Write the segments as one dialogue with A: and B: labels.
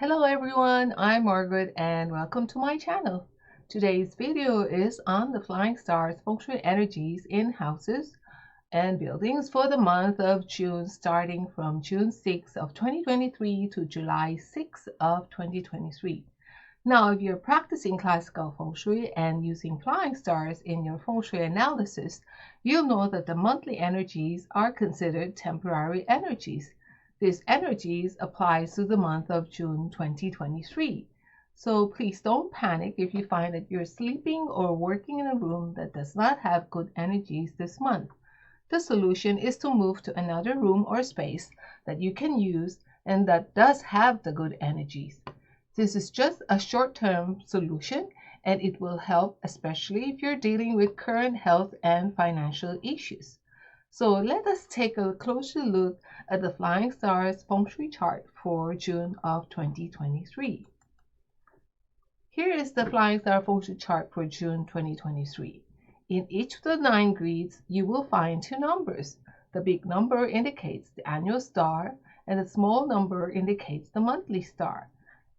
A: Hello everyone, I'm Margaret and welcome to my channel. Today's video is on the flying stars Feng Shui energies in houses and buildings for the month of June, starting from June 6th of 2023 to July 6th of 2023. Now, if you're practicing classical Feng Shui and using flying stars in your Feng Shui analysis, you'll know that the monthly energies are considered temporary energies. These energies applies to the month of June 2023. So please don't panic if you find that you're sleeping or working in a room that does not have good energies this month. The solution is to move to another room or space that you can use and that does have the good energies. This is just a short-term solution and it will help, especially if you're dealing with current health and financial issues. So let us take a closer look at the Flying Stars Feng Shui chart for June of 2023. Here is the Flying Star Feng Shui chart for June 2023. In each of the 9 grids, you will find 2 numbers. The big number indicates the annual star and the small number indicates the monthly star.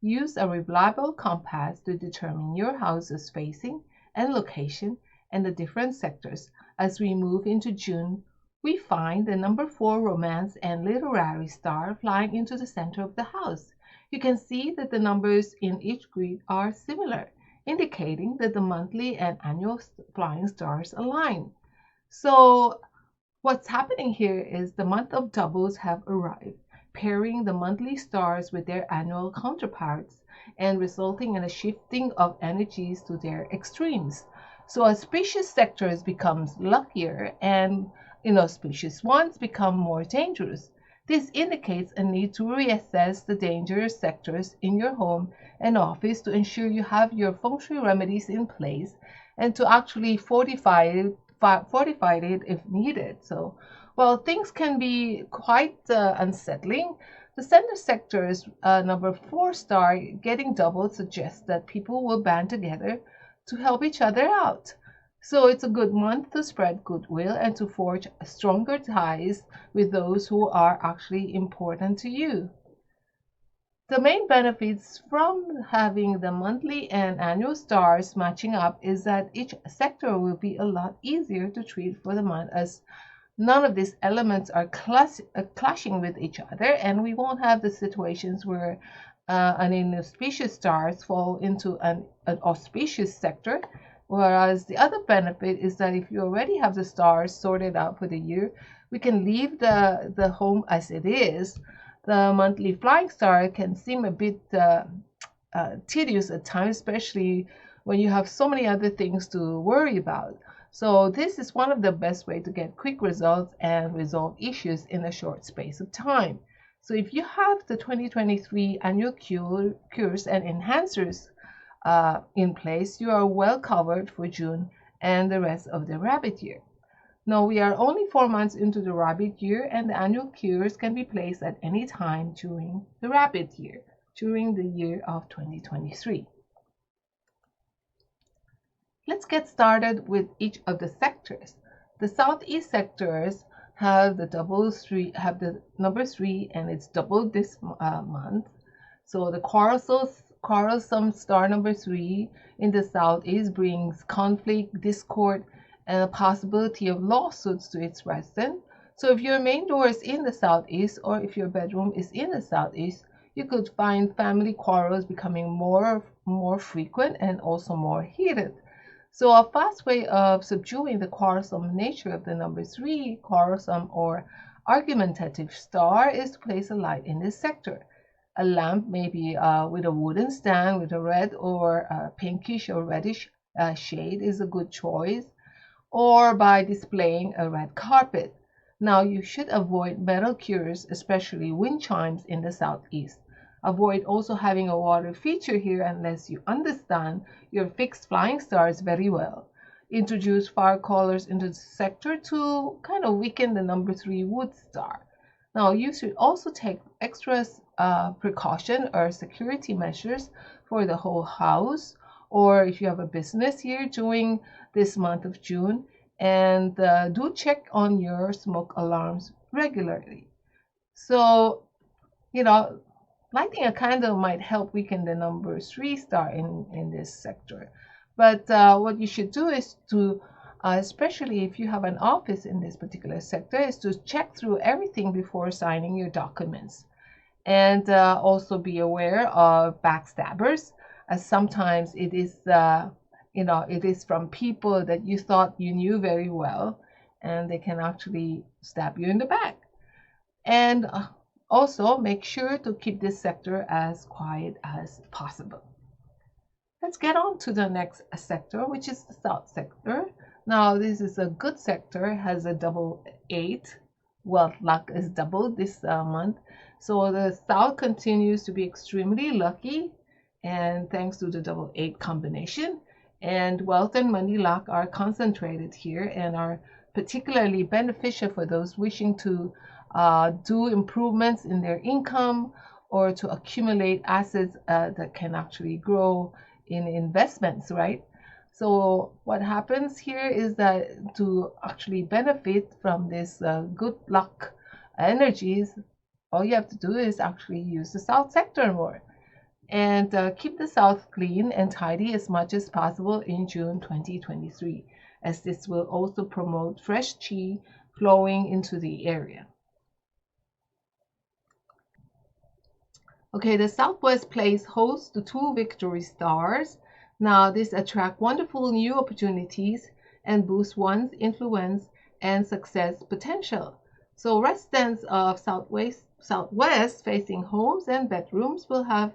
A: Use a reliable compass to determine your house's spacing and location and the different sectors. As we move into June, we find the number 4 romance and literary star flying into the center of the house. You can see that the numbers in each grid are similar, indicating that the monthly and annual flying stars align. So what's happening here is the month of doubles have arrived, pairing the monthly stars with their annual counterparts and resulting in a shifting of energies to their extremes. So auspicious sectors becomes luckier and inauspicious ones become more dangerous. This indicates a need to reassess the dangerous sectors in your home and office to ensure you have your Feng Shui remedies in place and to actually fortify it if needed. So while things can be quite unsettling, the center sector's number 4 star getting doubled suggests that people will band together to help each other out. So it's a good month to spread goodwill and to forge stronger ties with those who are actually important to you. The main benefits from having the monthly and annual stars matching up is that each sector will be a lot easier to treat for the month, as none of these elements are clashing with each other, and we won't have the situations where an inauspicious stars fall into an auspicious sector. Whereas the other benefit is that if you already have the stars sorted out for the year, we can leave the home as it is. The monthly flying star can seem a bit tedious at times, especially when you have so many other things to worry about. So this is one of the best ways to get quick results and resolve issues in a short space of time. So if you have the 2023 annual cures and enhancers in place, you are well covered for June and the rest of the rabbit year. Now, we are only 4 months into the rabbit year, and the annual cures can be placed at any time during the rabbit year, during the year of 2023. Let's get started with each of the sectors. The southeast sectors have the number 3, and it's doubled this month. So the quarrelsome star number 3 in the southeast brings conflict, discord, and a possibility of lawsuits to its resident. So if your main door is in the southeast, or if your bedroom is in the southeast, you could find family quarrels becoming more frequent and also more heated. So a fast way of subduing the quarrelsome nature of the number 3 quarrelsome or argumentative star is to place a light in this sector. A lamp, maybe with a wooden stand with a red or pinkish or reddish shade, is a good choice, or by displaying a red carpet. Now, you should avoid metal cures, especially wind chimes in the southeast. Avoid also having a water feature here unless you understand your fixed flying stars very well. Introduce fire colors into the sector to kind of weaken the number 3 wood star. Now, you should also take extra precaution or security measures for the whole house, or if you have a business here during this month of June, and do check on your smoke alarms regularly. So, lighting a candle might help weaken the number 3 star in this sector. But what you should do is to, especially if you have an office in this particular sector, is to check through everything before signing your documents. And also be aware of backstabbers, as sometimes it is, it is from people that you thought you knew very well, and they can actually stab you in the back. And also make sure to keep this sector as quiet as possible. Let's get on to the next sector, which is the south sector. Now, this is a good sector, has a double 8. Wealth luck is doubled this month. So the south continues to be extremely lucky, and thanks to the double 8 combination. And wealth and money luck are concentrated here and are particularly beneficial for those wishing to do improvements in their income or to accumulate assets that can actually grow in investments, right? So what happens here is that to actually benefit from this good luck energies, all you have to do is actually use the south sector more, and keep the south clean and tidy as much as possible in June 2023, as this will also promote fresh chi flowing into the area. Okay, the Southwest plays host to 2 victory stars. Now, this attracts wonderful new opportunities and boosts one's influence and success potential. So, residents of Southwest facing homes and bedrooms will have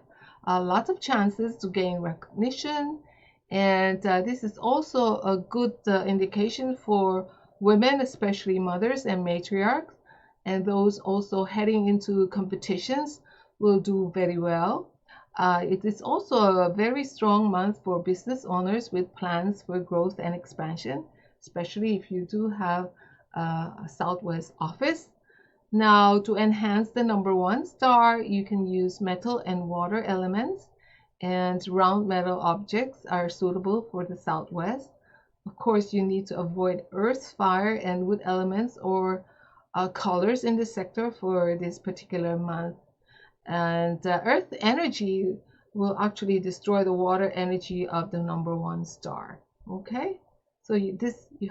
A: lots of chances to gain recognition. And this is also a good indication for women, especially mothers and matriarchs, and those also heading into competitions will do very well. It is also a very strong month for business owners with plans for growth and expansion, especially if you do have a Southwest office. Now, to enhance the number 1 star, you can use metal and water elements, and round metal objects are suitable for the Southwest. Of course, you need to avoid earth, fire, and wood elements or colors in this sector for this particular month. And earth energy will actually destroy the water energy of the number 1 star. Okay, so you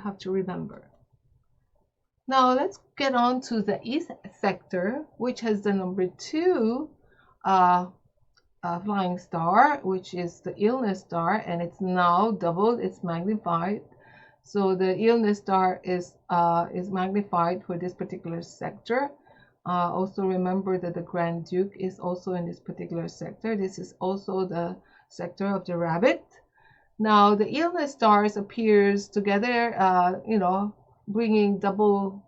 A: have to remember. Now let's get on to the east sector, which has the number 2 flying star, which is the illness star, and it's now doubled, it's magnified. So the illness star is magnified for this particular sector. Also remember that the Grand Duke is also in this particular sector. This is also the sector of the rabbit. Now the illness stars appears together, bringing double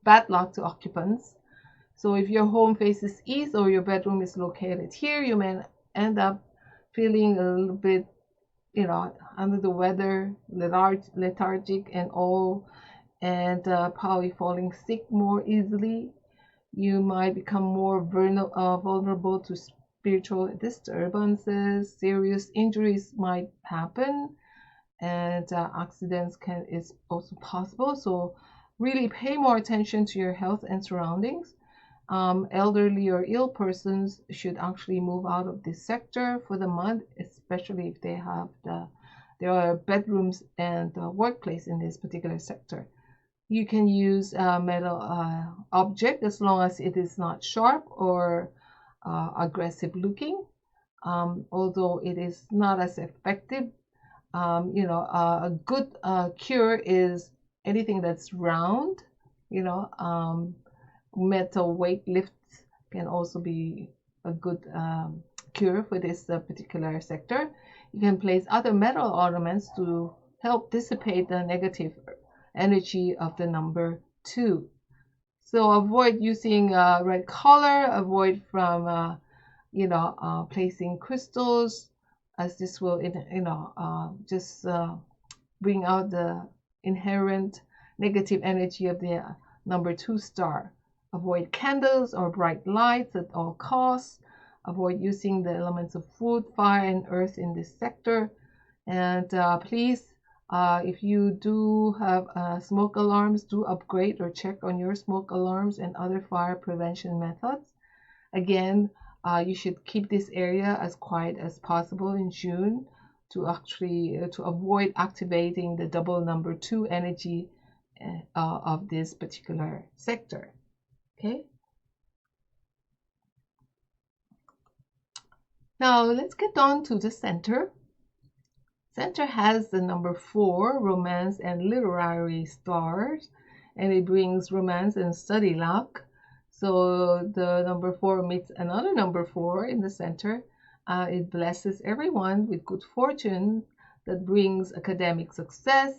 A: bad luck to occupants. So if your home faces east or your bedroom is located here, you may end up feeling a little bit, under the weather, lethargic and all, and probably falling sick more easily. You might become more vulnerable to spiritual disturbances. Serious injuries might happen, and accidents is also possible. So really pay more attention to your health and surroundings. Elderly or ill persons should actually move out of this sector for the month, especially if they have there are bedrooms and workplace in this particular sector. You can use a metal object as long as it is not sharp or aggressive looking. Although it is not as effective, a good cure is anything that's round. Metal weight lifts can also be a good cure for this particular sector. You can place other metal ornaments to help dissipate the negative energy of the number 2. So avoid using red color, avoid from placing crystals, as this will just bring out the inherent negative energy of the number 2 star. Avoid candles or bright lights at all costs. Avoid using the elements of food, fire, and earth in this sector. And please, if you do have smoke alarms, do upgrade or check on your smoke alarms and other fire prevention methods. Again, you should keep this area as quiet as possible in June to actually to avoid activating the double number 2 energy of this particular sector. Okay. Now let's get on to the center. Center has the number 4, romance and literary stars, and it brings romance and study luck. So the number 4 meets another number 4 in the center. It blesses everyone with good fortune that brings academic success,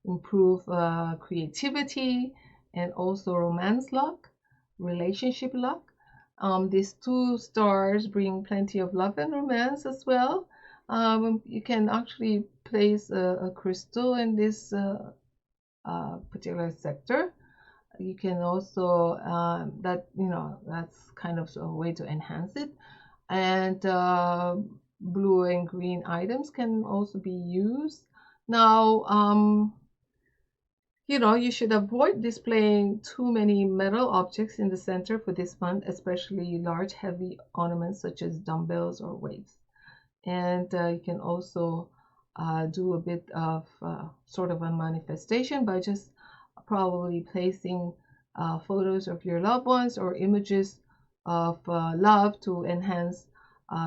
A: improve creativity, and also romance luck, relationship luck. These 2 stars bring plenty of love and romance as well. You can actually place a crystal in this particular sector. You can also that's kind of a way to enhance it. And blue and green items can also be used. Now, you should avoid displaying too many metal objects in the center for this month, especially large, heavy ornaments such as dumbbells or weights. And you can also do a bit of sort of a manifestation by just probably placing photos of your loved ones or images of love to enhance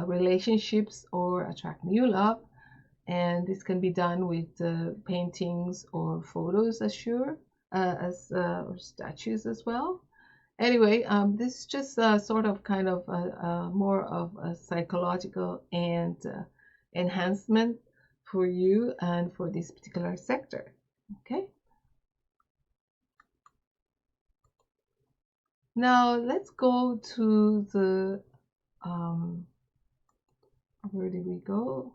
A: relationships or attract new love. And this can be done with paintings or photos or statues as well. Anyway, this is just sort of kind of more of a psychological and enhancement for you and for this particular sector. Okay. Now let's go to the where did we go?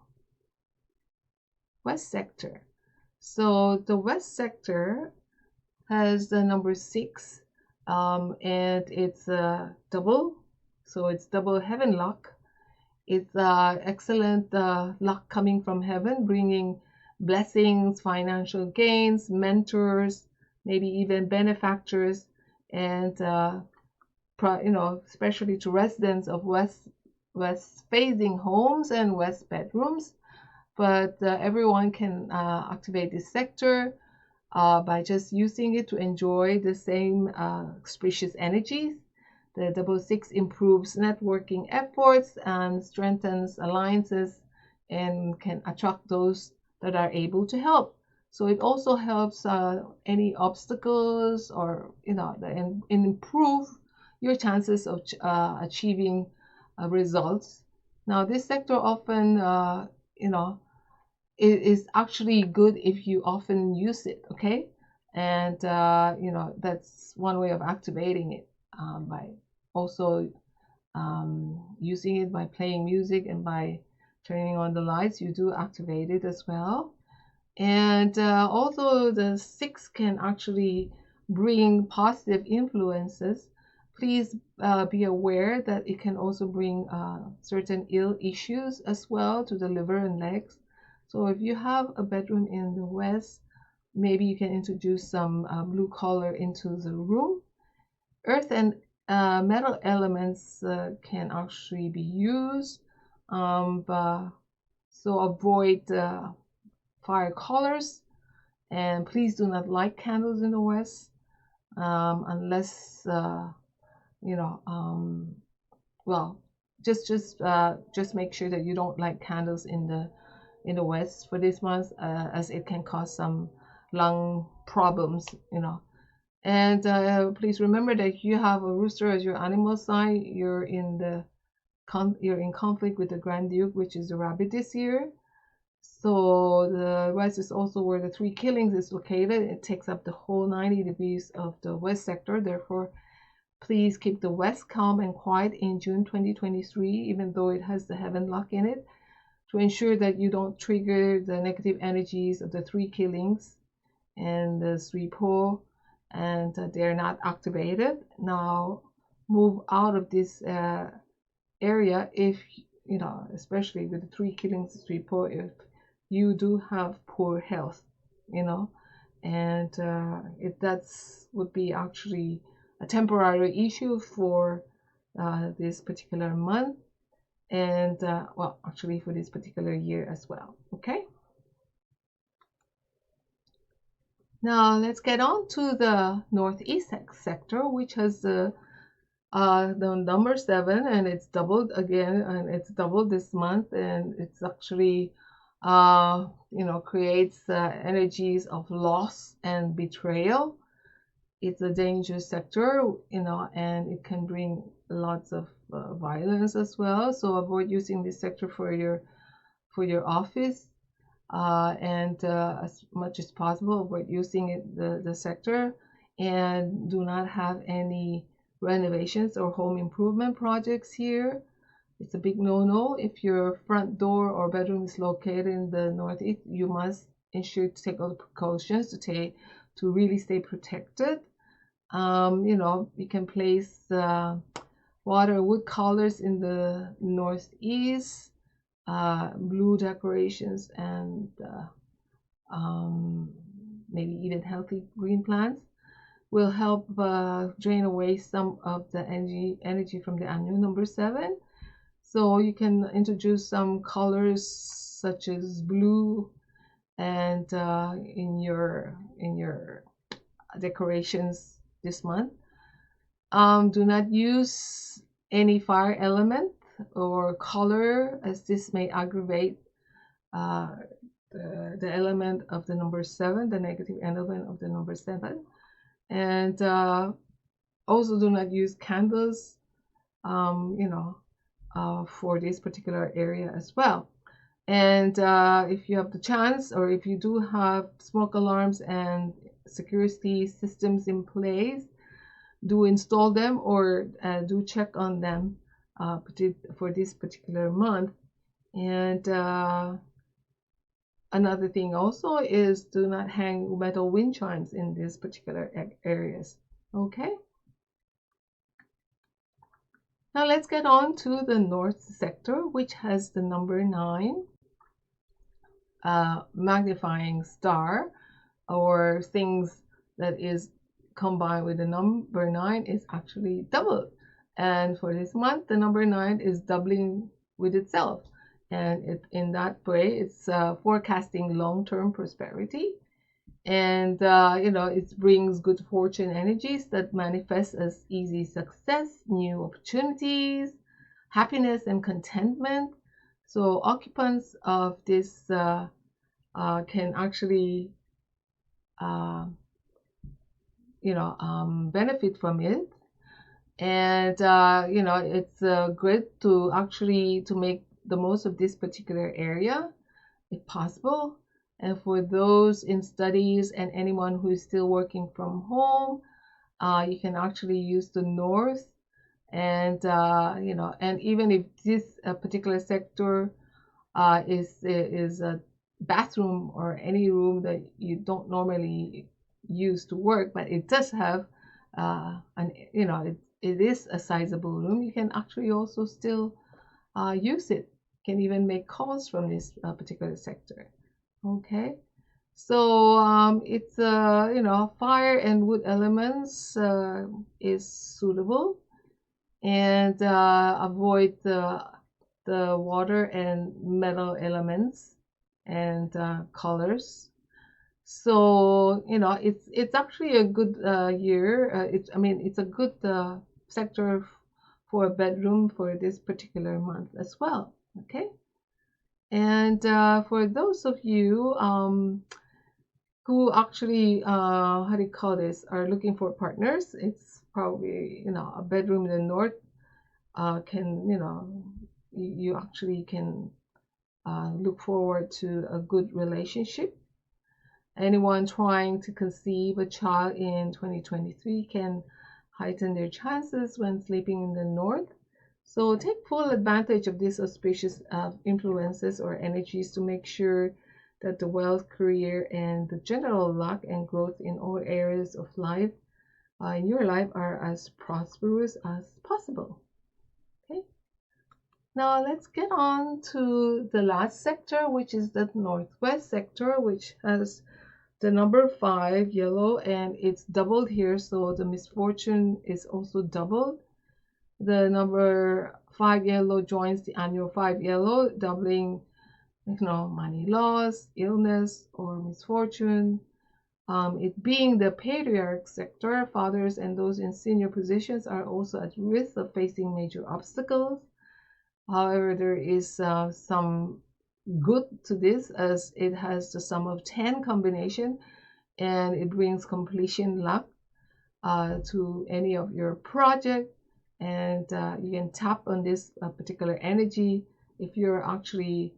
A: West sector. So the west sector has the number 6. And it's double, so it's double heaven luck. It's excellent luck coming from heaven, bringing blessings, financial gains, mentors, maybe even benefactors, and especially to residents of west facing homes and west bedrooms. But everyone can activate this sector by just using it to enjoy the same auspicious energies. The double 6 improves networking efforts and strengthens alliances and can attract those that are able to help. So it also helps any obstacles or and improve your chances of achieving results. Now this sector often it is actually good if you often use it, okay? And that's one way of activating it, by also using it by playing music and by turning on the lights. You do activate it as well. And also the 6 can actually bring positive influences. Please be aware that it can also bring certain ill issues as well to the liver and legs. So if you have a bedroom in the west, maybe you can introduce some blue color into the room. Earth and metal elements can actually be used, so avoid fire colors, and please do not light candles in the west unless well, just make sure that you don't light candles in the west for this month, as it can cause some lung problems, and please remember that if you have a rooster as your animal sign, you're in conflict with the Grand Duke, which is the rabbit this year. So the west is also where the 3 killings is located. It takes up the whole 90 degrees of the west sector. Therefore, please keep the west calm and quiet in June 2023, even though it has the heaven luck in it, to ensure that you don't trigger the negative energies of the 3 killings and the 3 po, and they're not activated. Now move out of this area if especially with the 3 killings, 3 po, if you do have poor health, and if that's would be actually a temporary issue for this particular month, and well, actually for this particular year as well. Okay. Now let's get on to the northeast sector, which has the number 7, and it's doubled again, and it's doubled this month, and it's actually creates energies of loss and betrayal. It's a dangerous sector, and it can bring lots of violence as well. So avoid using this sector for your office, and as much as possible avoid using the sector, and do not have any renovations or home improvement projects here. It's a big no-no. If your front door or bedroom is located in the northeast, you must ensure to take all the precautions to really stay protected. You can place water wood colors in the northeast, blue decorations, and maybe even healthy green plants will help drain away some of the energy from the annual number 7. So you can introduce some colors such as blue and in your decorations this month. Do not use any fire element or color, as this may aggravate the element of the number 7, the negative element of the number 7. And also do not use candles, for this particular area as well. And if you have the chance, or if you do have smoke alarms and security systems in place, do install them, or do check on them for this particular month. And another thing also is do not hang metal wind chimes in these particular areas. Okay. Now let's get on to the north sector, which has the number 9, magnifying star, or things that is combined with the number 9 is actually doubled. And for this month, the number 9 is doubling with itself. And in that way, it's forecasting long-term prosperity. And, it brings good fortune energies that manifest as easy success, new opportunities, happiness, and contentment. So occupants of this can actually, benefit from it. And, it's great to actually to make the most of this particular area, if possible. And for those in studies and anyone who is still working from home, you can actually use the north. And and even if this particular sector is a bathroom or any room that you don't normally use to work, but it does have it is a sizable room, you can actually also still use it. You can even make calls from this particular sector. Okay, so it's fire and wood elements is suitable, and avoid the water and metal elements and colors. So it's actually a good year. It's a good sector for a bedroom for this particular month as well. Okay. And for those of you who actually, how do you call this, are looking for partners, it's probably, a bedroom in the north can, you actually can look forward to a good relationship. Anyone trying to conceive a child in 2023 can heighten their chances when sleeping in the north. So take full advantage of these auspicious influences or energies to make sure that the wealth, career, and the general luck and growth in all areas of life in your life are as prosperous as possible. Okay. Now let's get on to the last sector, which is the northwest sector, which has the number 5, yellow, and it's doubled here, so the misfortune is also doubled. The number 5 yellow joins the annual 5 yellow, doubling, money loss, illness, or misfortune. It being the patriarch sector, fathers and those in senior positions are also at risk of facing major obstacles. However, there is some good to this, as it has the sum of 10 combination, and it brings completion luck to any of your project, and you can tap on this particular energy if you're actually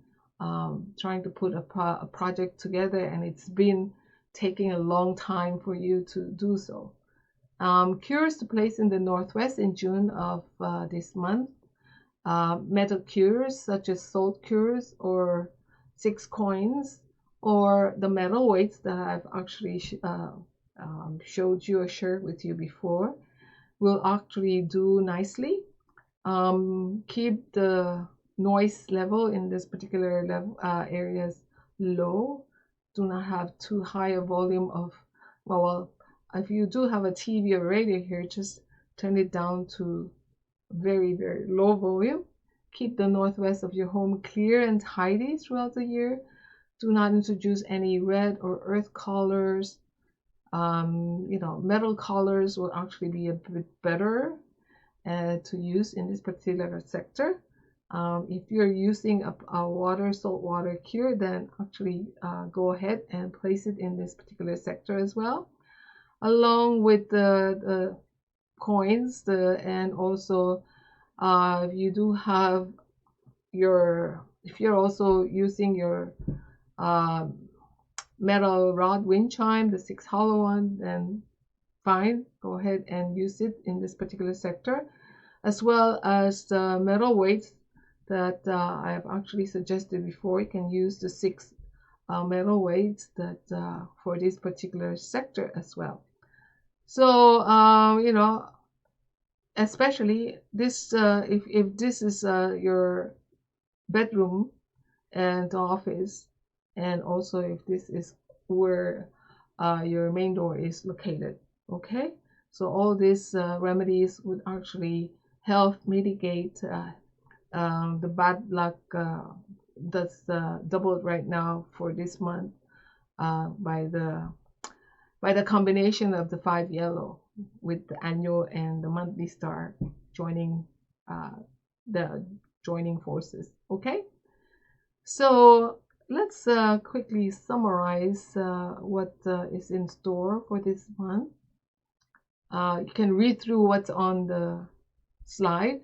A: trying to put a project together and it's been taking a long time for you to do so. Cures to place in the Northwest in June of this month. Metal cures such as salt cures or 6 coins, or the metal weights that I've actually showed you or shared with you before, will actually do nicely. Keep the noise level in this particular level areas low. Do not have too high a volume of, well, if you do have a TV or radio here, just turn it down to very, very low volume. Keep the northwest of your home clear and tidy throughout the year. Do not introduce any red or earth colors. Metal colors will actually be a bit better to use in this particular sector. If you're using a salt water cure, then actually go ahead and place it in this particular sector as well, along with the coins, and also if you do have if you're also using your metal rod wind chime, the 6 hollow one, then fine, go ahead and use it in this particular sector, as well as the metal weights that I have actually suggested before. You can use the 6 metal weights that for this particular sector as well. So especially this, if this is your bedroom and office, and also if this is where your main door is located. Okay, so all these remedies would actually help mitigate the bad luck that's doubled right now for this month by the combination of the 5 yellow with the annual and the monthly star joining the joining forces. Okay, so let's quickly summarize what is in store for this month. You can read through what's on the slide,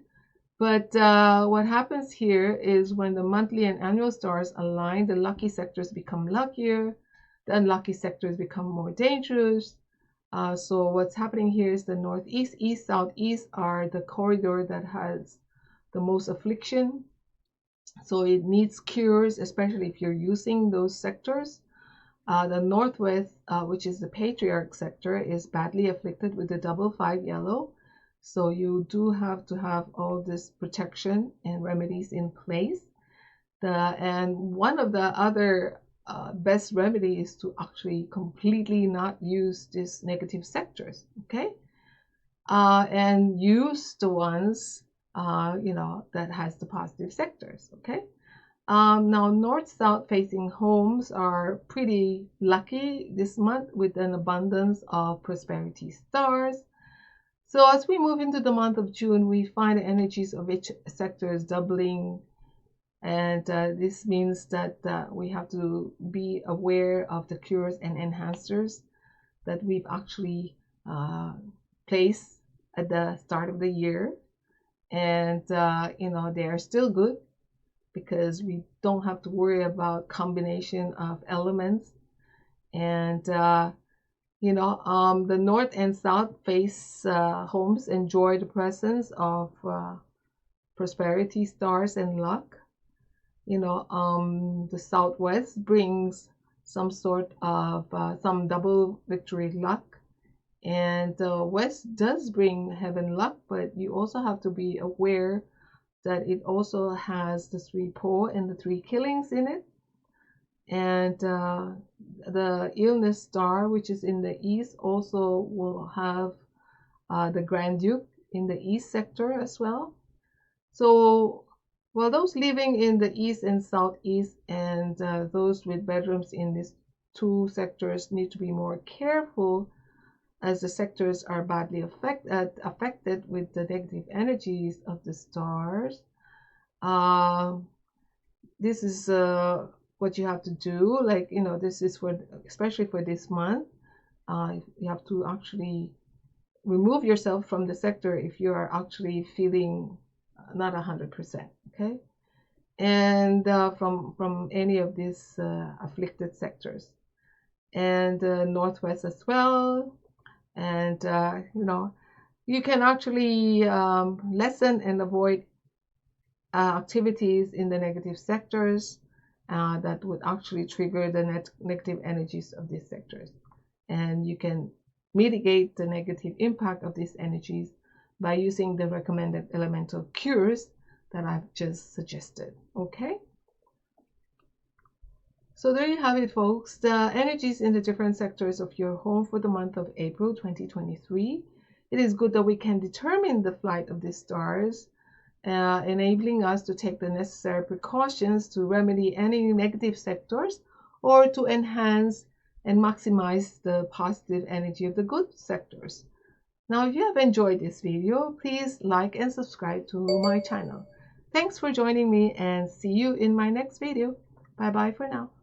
A: but what happens here is when the monthly and annual stars align, the lucky sectors become luckier, the unlucky sectors become more dangerous. So what's happening here is the northeast, east, southeast are the corridor that has the most affliction. So it needs cures, especially if you're using those sectors. The northwest, which is the patriarch sector, is badly afflicted with the double 5 yellow. So you do have to have all this protection and remedies in place. And one of the other best remedy is to actually completely not use these negative sectors, okay? And use the ones that has the positive sectors, okay? Now, north-south facing homes are pretty lucky this month with an abundance of prosperity stars. So as we move into the month of June, we find the energies of each sector is doubling. And this means that we have to be aware of the cures and enhancers that we've actually placed at the start of the year. And, they are still good, because we don't have to worry about combination of elements. And the north and south face homes enjoy the presence of prosperity stars and luck. The southwest brings some sort of some double victory luck, and the west does bring heaven luck, but you also have to be aware that it also has the 3 poor and the 3 killings in it. And the illness star, which is in the east, also will have the Grand Duke in the east sector as well. So, well, those living in the east and southeast and those with bedrooms in these two sectors need to be more careful, as the sectors are badly affected with the negative energies of the stars. This is what you have to do. Like, you know, this is for, especially for this month, you have to actually remove yourself from the sector if you are actually feeling not 100%, okay? And from any of these afflicted sectors, and northwest as well. And you know, you can actually lessen and avoid activities in the negative sectors that would actually trigger the negative energies of these sectors. And you can mitigate the negative impact of these energies by using the recommended elemental cures that I've just suggested. Okay? So there you have it, folks. The energies in the different sectors of your home for the month of April 2023. It is good that we can determine the flight of the stars, enabling us to take the necessary precautions to remedy any negative sectors or to enhance and maximize the positive energy of the good sectors. Now, if you have enjoyed this video, please like and subscribe to my channel. Thanks for joining me, and see you in my next video. Bye bye for now.